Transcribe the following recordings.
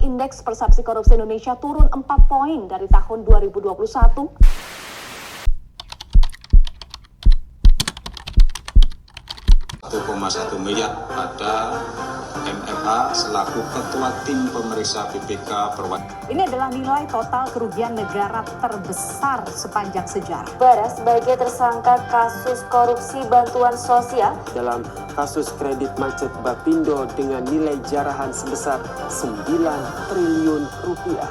Indeks persepsi korupsi Indonesia turun 4 poin dari tahun 2021. 1,1 miliar pada MMA selaku Ketua Tim Pemeriksa BPK Perwakilan. Ini adalah nilai total kerugian negara terbesar sepanjang sejarah. Bara sebagai tersangka kasus korupsi bantuan sosial dalam kasus kredit macet Bapindo dengan nilai jarahan sebesar 9 triliun rupiah.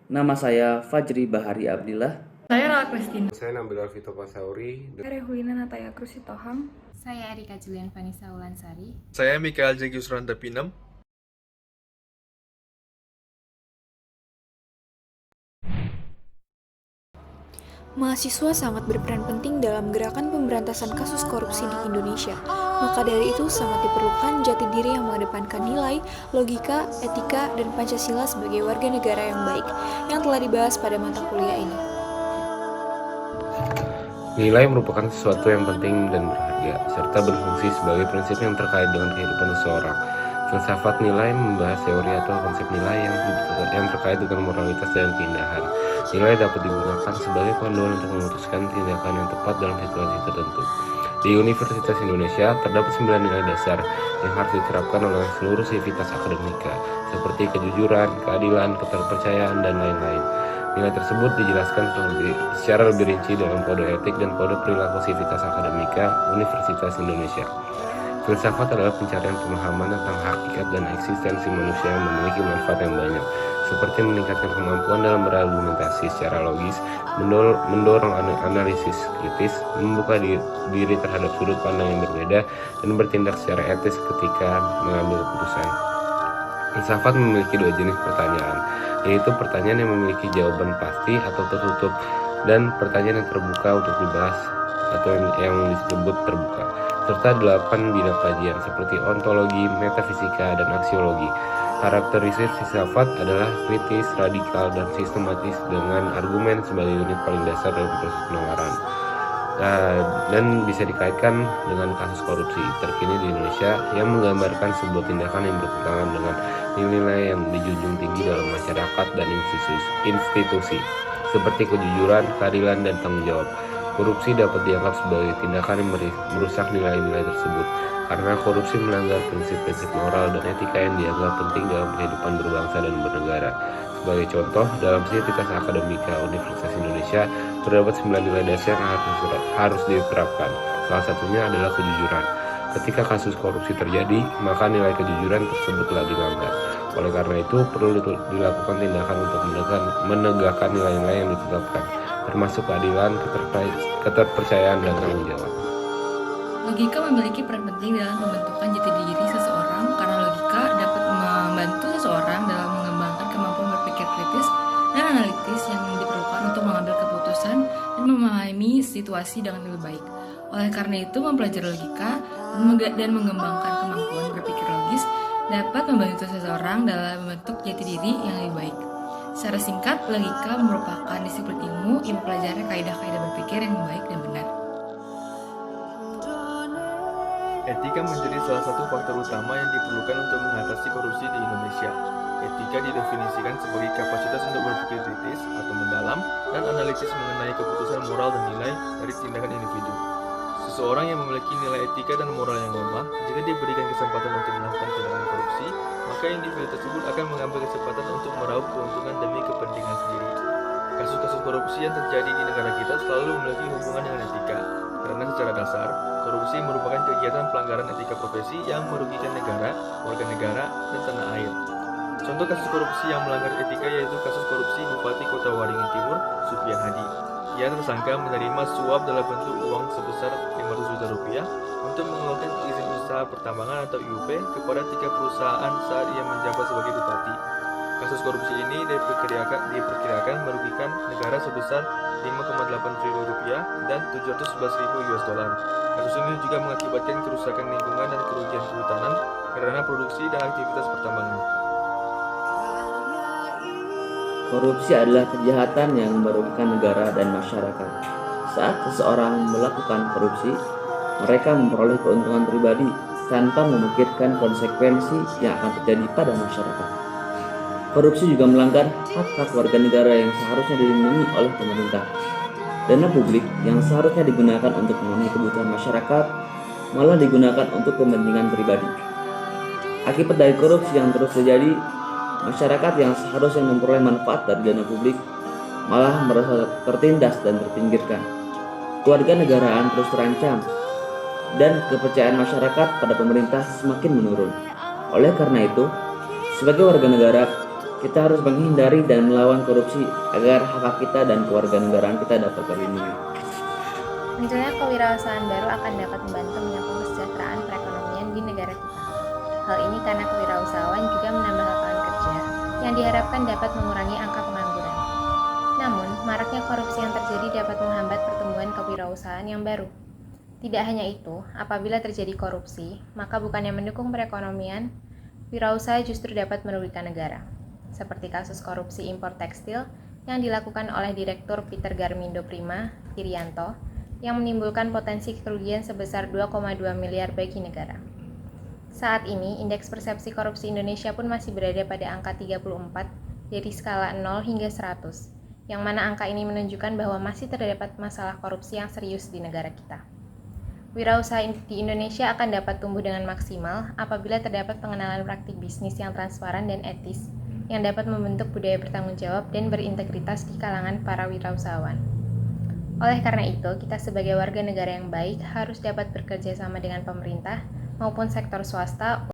Nama saya Fajri Bahari Abdillah. Saya Rala Kristina. Saya Nabil Alvito Pasauri. Saya Rehulina Nataya Krusitohang. Saya Erika Julian Vanessa Ulansari. Saya Mikael Zegius Rantapinem. Mahasiswa sangat berperan penting dalam gerakan pemberantasan kasus korupsi di Indonesia. Maka dari itu sangat diperlukan jati diri yang mengedepankan nilai, logika, etika, dan Pancasila sebagai warga negara yang baik, yang telah dibahas pada mata kuliah ini. Nilai merupakan sesuatu yang penting dan berharga, serta berfungsi sebagai prinsip yang terkait dengan kehidupan seseorang. Filsafat nilai membahas teori atau konsep nilai yang terkait dengan moralitas dan keindahan. Nilai dapat digunakan sebagai panduan untuk memutuskan tindakan yang tepat dalam situasi tertentu. Di Universitas Indonesia, terdapat 9 nilai dasar yang harus diterapkan oleh seluruh sivitas akademika, seperti kejujuran, keadilan, keterpercayaan, dan lain-lain. Nilai tersebut dijelaskan secara lebih rinci dalam Kode Etik dan Kode Perilaku Sivitas Akademika Universitas Indonesia. Filsafat adalah pencarian pemahaman tentang hakikat dan eksistensi manusia yang memiliki manfaat yang banyak, seperti meningkatkan kemampuan dalam berargumentasi secara logis, mendorong analisis kritis, membuka diri terhadap sudut pandang yang berbeda, dan bertindak secara etis ketika mengambil keputusan. Filsafat memiliki 2 jenis pertanyaan, yaitu pertanyaan yang memiliki jawaban pasti atau tertutup, dan pertanyaan yang terbuka untuk dibahas atau yang disebut terbuka, serta 8 bidang kajian seperti ontologi, metafisika, dan aksiologi. Karakteristik filsafat adalah kritis, radikal, dan sistematis dengan argumen sebagai unit paling dasar dalam proses penawaran. Dan bisa dikaitkan dengan kasus korupsi terkini di Indonesia yang menggambarkan sebuah tindakan yang bertentangan dengan nilai-nilai yang dijunjung tinggi dalam masyarakat dan institusi, seperti kejujuran, keadilan, dan tanggung jawab. Korupsi dapat dianggap sebagai tindakan yang merusak nilai-nilai tersebut, karena korupsi melanggar prinsip-prinsip moral dan etika yang dianggap penting dalam kehidupan berbangsa dan bernegara. Sebagai contoh, dalam Sivitas Akademika Universitas Indonesia terdapat 9 nilai dasar yang harus diterapkan. Salah satunya adalah kejujuran. Ketika kasus korupsi terjadi, maka nilai kejujuran tersebut telah dilanggar. Oleh karena itu, perlu dilakukan tindakan untuk menegakkan nilai-nilai yang ditetapkan, termasuk keadilan, keterpercayaan, dan tanggung jawab. Logika memiliki peran penting dalam pembentukan jati diri seseorang karena logika dapat membantu seseorang dalam mengembangkan kemampuan berpikir kritis dan analitis yang diperlukan untuk mengambil keputusan dan memahami situasi dengan lebih baik. Oleh karena itu, mempelajari logika dan mengembangkan kemampuan berpikir logis dapat membantu seseorang dalam membentuk jati diri yang lebih baik. Secara singkat, logika merupakan disiplin ilmu yang mempelajari kaidah-kaidah berpikir yang baik dan benar. Etika menjadi salah satu faktor utama yang diperlukan untuk mengatasi korupsi di Indonesia. Etika didefinisikan sebagai kapasitas untuk berpikir kritis atau mendalam dan analitis mengenai keputusan moral dan nilai dari tindakan individu. Seseorang yang memiliki nilai etika dan moral yang lemah, jika diberikan kesempatan untuk melakukan tindakan korupsi, maka individu tersebut akan mengambil kesempatan untuk meraup keuntungan demi kepentingan sendiri. Kasus-kasus korupsi yang terjadi di negara kita selalu memiliki hubungan dengan etika, karena secara dasar, korupsi merupakan kegiatan pelanggaran etika profesi yang merugikan negara, warga negara, dan tanah air. Contoh kasus korupsi yang melanggar etika yaitu kasus korupsi Bupati Kota Waringin Timur, Supian Hadi. Ia tersangka menerima suap dalam bentuk uang sebesar Rp500 juta untuk mengeluarkan izin usaha pertambangan atau IUP kepada 3 perusahaan saat ia menjabat sebagai bupati. Kasus korupsi ini diperkirakan merugikan negara sebesar Rp5,8 triliun dan 711.000 US dollar. Kasus ini juga mengakibatkan kerusakan lingkungan dan kerugian kehutanan karena produksi dan aktivitas pertambangan. Korupsi adalah kejahatan yang merugikan negara dan masyarakat. Saat seseorang melakukan korupsi, mereka memperoleh keuntungan pribadi tanpa memikirkan konsekuensi yang akan terjadi pada masyarakat. Korupsi juga melanggar hak-hak warga negara yang seharusnya dilindungi oleh pemerintah. Dana publik yang seharusnya digunakan untuk memenuhi kebutuhan masyarakat malah digunakan untuk kepentingan pribadi. Akibat dari korupsi yang terus terjadi, masyarakat yang seharusnya memperoleh manfaat dari dana publik malah merasa tertindas dan terpinggirkan. Kewarganegaraan terus terancam dan kepercayaan masyarakat pada pemerintah semakin menurun. Oleh karena itu, sebagai warga negara, kita harus menghindari dan melawan korupsi agar hak kita dan kewarganegaraan kita dapat terlindungi. Tentunya kewirausahaan baru akan dapat membantu menyokong kesejahteraan perekonomian di negara kita. Hal ini karena kewirausahaan juga menambah lapangan kerja yang diharapkan dapat mengurangi angka pengangguran. Namun, maraknya korupsi yang terjadi dapat menghambat pertumbuhan kewirausahaan yang baru. Tidak hanya itu, apabila terjadi korupsi, maka bukannya mendukung perekonomian, wirausaha justru dapat merugikan negara. Seperti kasus korupsi impor tekstil yang dilakukan oleh Direktur Peter Garmindo Prima, Irianto, yang menimbulkan potensi kerugian sebesar 2,2 miliar bagi negara. Saat ini, indeks persepsi korupsi Indonesia pun masih berada pada angka 34 dari skala 0 hingga 100, yang mana angka ini menunjukkan bahwa masih terdapat masalah korupsi yang serius di negara kita. Wirausaha di Indonesia akan dapat tumbuh dengan maksimal apabila terdapat pengenalan praktik bisnis yang transparan dan etis, yang dapat membentuk budaya bertanggung jawab dan berintegritas di kalangan para wirausahawan. Oleh karena itu, kita sebagai warga negara yang baik harus dapat bekerja sama dengan pemerintah maupun sektor swasta